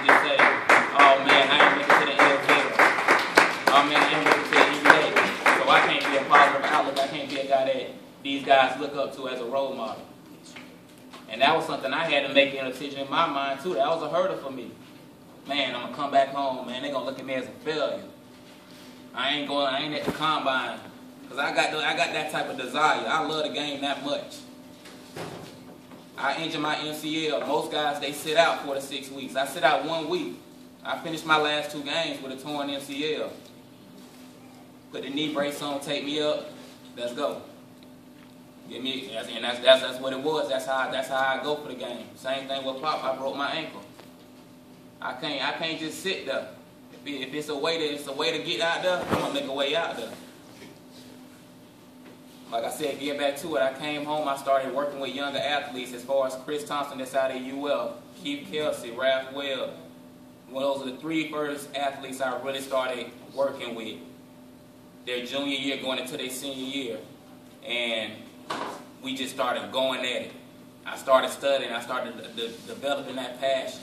just say, oh man, I ain't make it to the NFL. Oh man, I ain't make it to the NBA. So I can't be a positive outlook. I can't be a guy that these guys look up to as a role model. And that was something I had to make a decision in my mind too. That was a hurdle for me. Man, I'm gonna come back home, man. They're gonna look at me as a failure. I ain't at the combine. Because I got that type of desire. I love the game that much. I injured my MCL. Most guys, they sit out 4 to 6 weeks. I sit out 1 week. I finished my last 2 games with a torn MCL. Put the knee brace on, take me up. Let's go. Get me, and that's what it was. That's how I go for the game. Same thing with Pop. I broke my ankle. I can't just sit there. If it's a way to get out there, I'm gonna make a way out there. Like I said, getting back to it, I came home, I started working with younger athletes as far as Chris Thompson that's out of UL, Keith Kelsey, Raph Webb. Well, those are the 3 first athletes I really started working with. Their junior year going into their senior year. And we just started going at it. I started studying, I started developing that passion.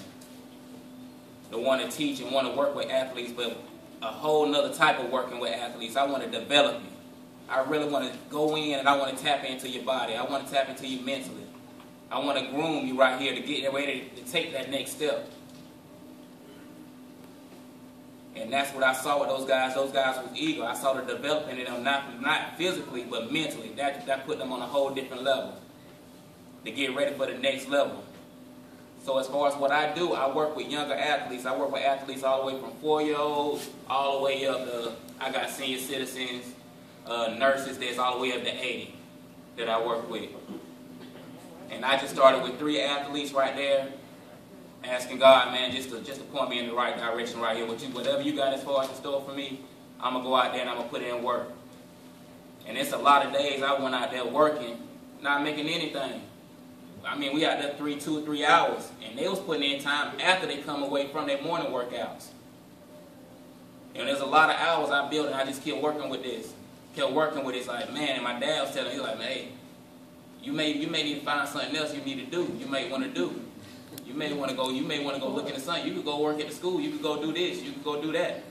To want to teach and want to work with athletes, but a whole nother type of working with athletes. I want to develop you. I really want to go in and I want to tap into your body. I want to tap into you mentally. I want to groom you right here to get ready to take that next step. And that's what I saw with those guys. Those guys was eager. I saw the development in them, not physically, but mentally. That put them on a whole different level to get ready for the next level. So as far as what I do, I work with younger athletes. I work with athletes all the way from 4-year-olds all the way up to, I got senior citizens, nurses that's all the way up to 80 that I work with. And I just started with 3 athletes right there, asking God, man, just to point me in the right direction right here. Whatever you got as far as in store for me, I'm going to go out there and I'm going to put in work. And it's a lot of days I went out there working, not making anything. I mean, we out there 2 or 3 hours, and they was putting in time after they come away from their morning workouts. And there's a lot of hours I built, and I just kept working with this. Kept working with this, like, man, and my dad was telling me, like, man, hey, you may need to find something else you need to do. You may want to do. You may want to go look in the sun. You could go work at the school. You could go do this. You could go do that.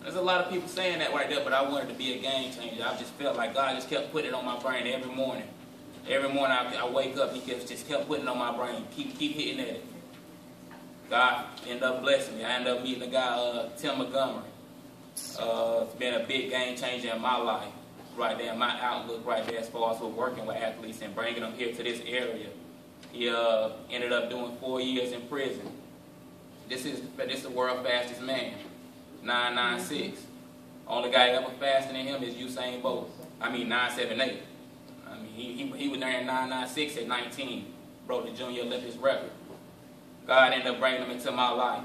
There's a lot of people saying that right there, but I wanted to be a game changer. I just felt like God just kept putting it on my brain every morning. Every morning I wake up, He just kept putting it on my brain. Keep hitting at it. God ended up blessing me. I ended up meeting a guy, Tim Montgomery. It's been a big game changer in my life, right there, my outlook right there as far as working with athletes and bringing them here to this area. He ended up doing 4 years in prison. This is the world's fastest man, 996. Only guy ever faster than him is Usain Bolt. I mean 978. I mean he was there in 996 at 19, broke the Junior Olympics record. God ended up bringing him into my life.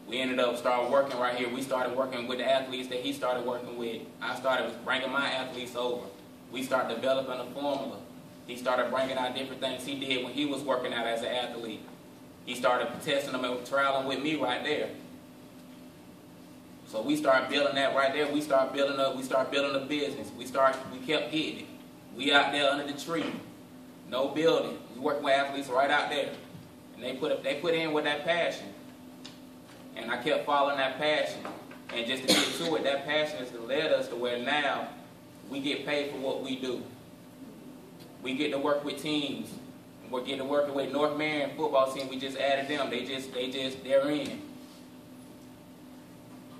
We ended up starting working right here. We started working with the athletes that he started working with. I started bringing my athletes over. We started developing a formula. He started bringing out different things he did when he was working out as an athlete. He started testing them and trialing with me right there. So we started building that right there. We started building a business. We kept getting it. We out there under the tree. No building. We working with athletes right out there. And they put in with that passion. And I kept following that passion. And just to get to it, that passion has led us to where now we get paid for what we do. We get to work with teams. We're getting to work with North Marion football team. We just added them. They're in.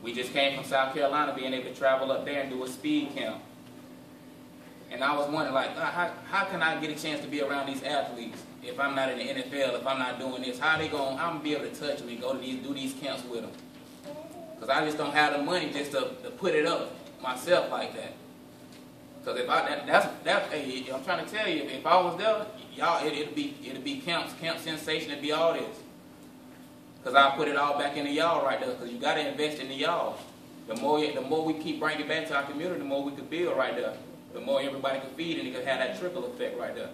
We just came from South Carolina being able to travel up there and do a speed camp. And I was wondering, like, how can I get a chance to be around these athletes if I'm not in the NFL, if I'm not doing this? How going to be able to touch me, do these camps with them? Because I just don't have the money just to put it up myself like that. Because if I'm trying to tell you, if I was there, y'all, it'd be camp sensation, it'd be all this. Because I put it all back into y'all right there. Because you got to invest into y'all. The more we keep bringing it back to our community, the more we could build right there. The more everybody can feed, and it could have that trickle effect right there.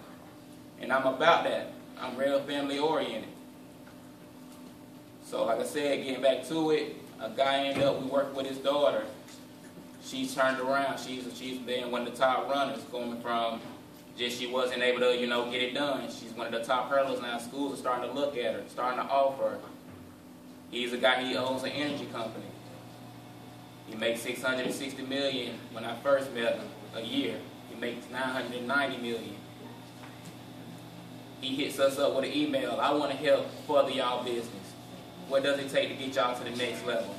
And I'm about that. I'm real family oriented. So like I said, getting back to it, a guy ended up, we worked with his daughter. She's turned around. She's been one of the top runners, going from just she wasn't able to, get it done. She's one of the top hurdlers now. Schools are starting to look at her, starting to offer her. He's a guy, he owns an energy company. He makes $660 million when I first met him a year. He makes $990 million. He hits us up with an email. I want to help further y'all business. What does it take to get y'all to the next level?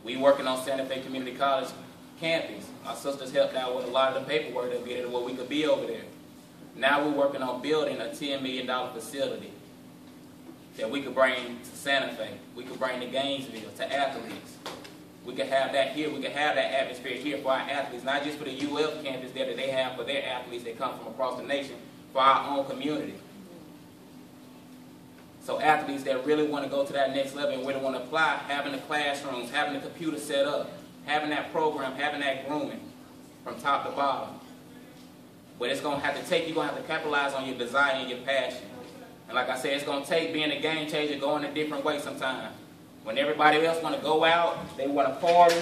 We working on Santa Fe Community College campus. My sisters helped out with a lot of the paperwork to get it where we could be over there. Now we're working on building a $10 million facility that we could bring to Santa Fe. We could bring to Gainesville, to athletes. We could have that here. We could have that atmosphere here for our athletes, not just for the UF campus there that they have for their athletes that come from across the nation, for our own community. So athletes that really want to go to that next level and really want to apply, having the classrooms, having the computer set up, having that program, having that grooming from top to bottom. But it's going to have to take, you're going to have to capitalize on your desire and your passion. And like I said, it's going to take being a game changer, going a different way sometimes. When everybody else want to go out, they want to party,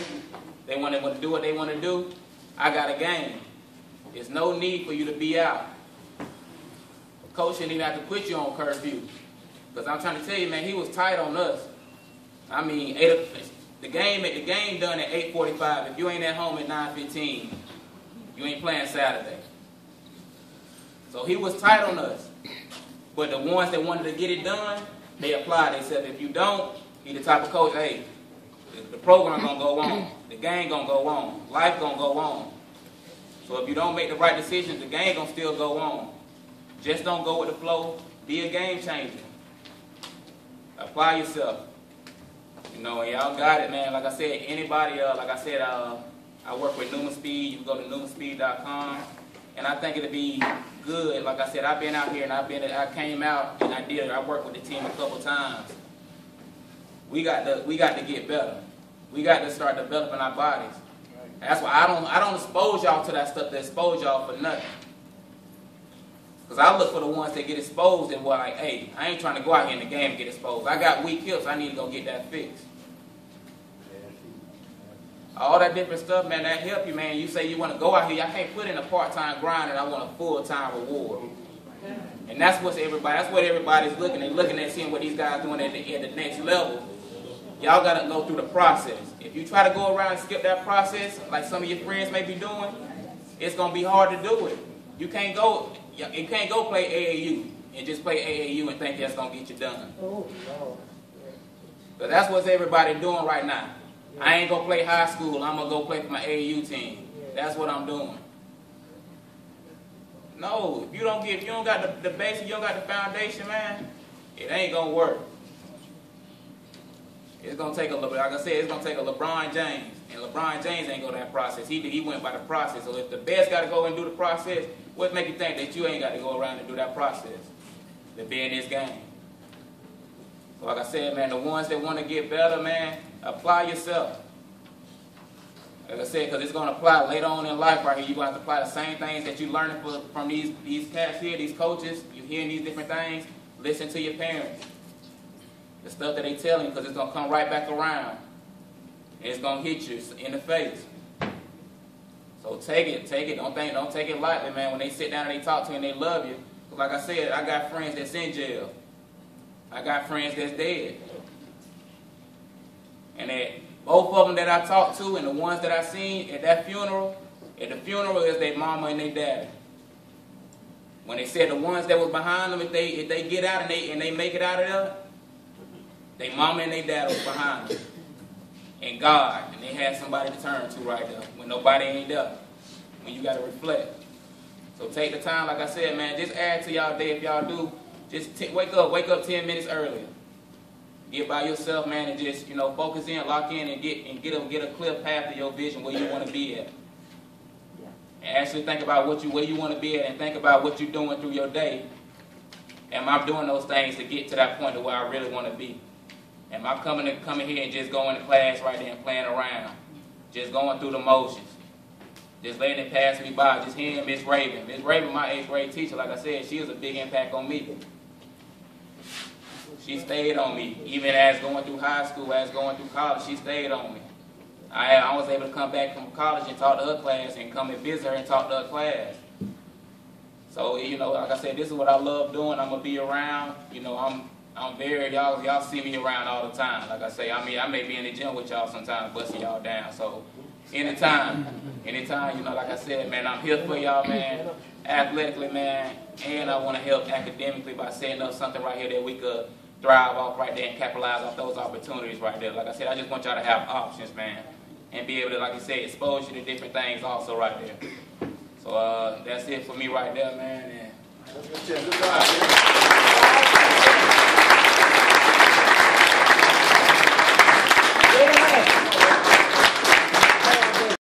they want to do what they want to do, I got a game. There's no need for you to be out. Coach shouldn't even have to put you on curfew. Because I'm trying to tell you, man, he was tight on us. I mean, the game done at 8:45. If you ain't at home at 9:15, you ain't playing Saturday. So he was tight on us. But the ones that wanted to get it done, they applied. They said, if you don't, he the type of coach, hey, the program going to go on. The game going to go on. Life going to go on. So if you don't make the right decisions, the game going to still go on. Just don't go with the flow. Be a game changer. Apply yourself. You know, and y'all got it, man. Like I said, anybody, I work with Newman Speed. You can go to newmanspeed.com. And I think it'll be good. Like I said, I've been out here and I came out and I worked with the team a couple times. We got to get better. We got to start developing our bodies. That's why I don't expose y'all to that stuff that expose y'all for nothing. Because I look for the ones that get exposed and were like, hey, I ain't trying to go out here in the game and get exposed. I got weak hips. I need to go get that fixed. All that different stuff, man, that help you, man. You say you want to go out here. I can't put in a part-time grind and I want a full-time reward. And that's what everybody's looking. They're looking at seeing what these guys doing at the next level. Y'all got to go through the process. If you try to go around and skip that process, like some of your friends may be doing, it's going to be hard to do it. You can't go play AAU and just play AAU and think that's going to get you done. But that's what everybody doing right now. I ain't going to play high school. I'm going to go play for my AAU team. That's what I'm doing. No, if you don't got the basic, you don't got the foundation, man, it ain't going to work. It's going to take like I said, it's going to take a LeBron James. And LeBron James ain't go that process. He went by the process. So if the best got to go and do the process, what make you think that you ain't got to go around and do that process to be in this game? So like I said, man, the ones that want to get better, man, apply yourself. Like I said, because it's going to apply later on in life right here. You're going to have to apply the same things that you're learning from these cats here, these coaches. You're hearing these different things. Listen to your parents. The stuff that they tell you, because it's going to come right back around. And it's going to hit you in the face. So take it. Don't take it lightly, man. When they sit down and they talk to you and they love you. Like I said, I got friends that's in jail. I got friends that's dead. And both of them that I talked to and the ones that I seen at the funeral is their mama and their daddy. When they said the ones that was behind them, if they get out and they make it out of there, their mama and their dad was behind them. And God, and they had somebody to turn to right there when nobody ain't there. When you got to reflect. So take the time, like I said, man, just add to y'all day if y'all do. Just wake up 10 minutes earlier. Get by yourself, man, and just, focus in, lock in, and get a clear path to your vision where you want to be at. And actually think about where you want to be at, and think about what you're doing through your day. Am I doing those things to get to that point to where I really want to be? Am I coming here and just going to class right there and playing around? Just going through the motions. Just letting it pass me by. Just hearing Miss Raven. Miss Raven, my 8th grade teacher, like I said, she was a big impact on me. She stayed on me. Even as going through high school, as going through college, she stayed on me. I was able to come back from college and talk to her class and come and visit her and talk to her class. So, like I said, this is what I love doing. I'm going to be around. I'm very, y'all see me around all the time. Like I say, I mean, I may be in the gym with y'all sometimes, busting y'all down. So anytime, you know, like I said, man, I'm here for y'all, man, athletically, man, and I want to help academically by setting up something right here that we could thrive off right there and capitalize off those opportunities right there. Like I said, I just want y'all to have options, man, and be able to, like I said, expose you to different things also right there. So that's it for me right there, man. And, good job.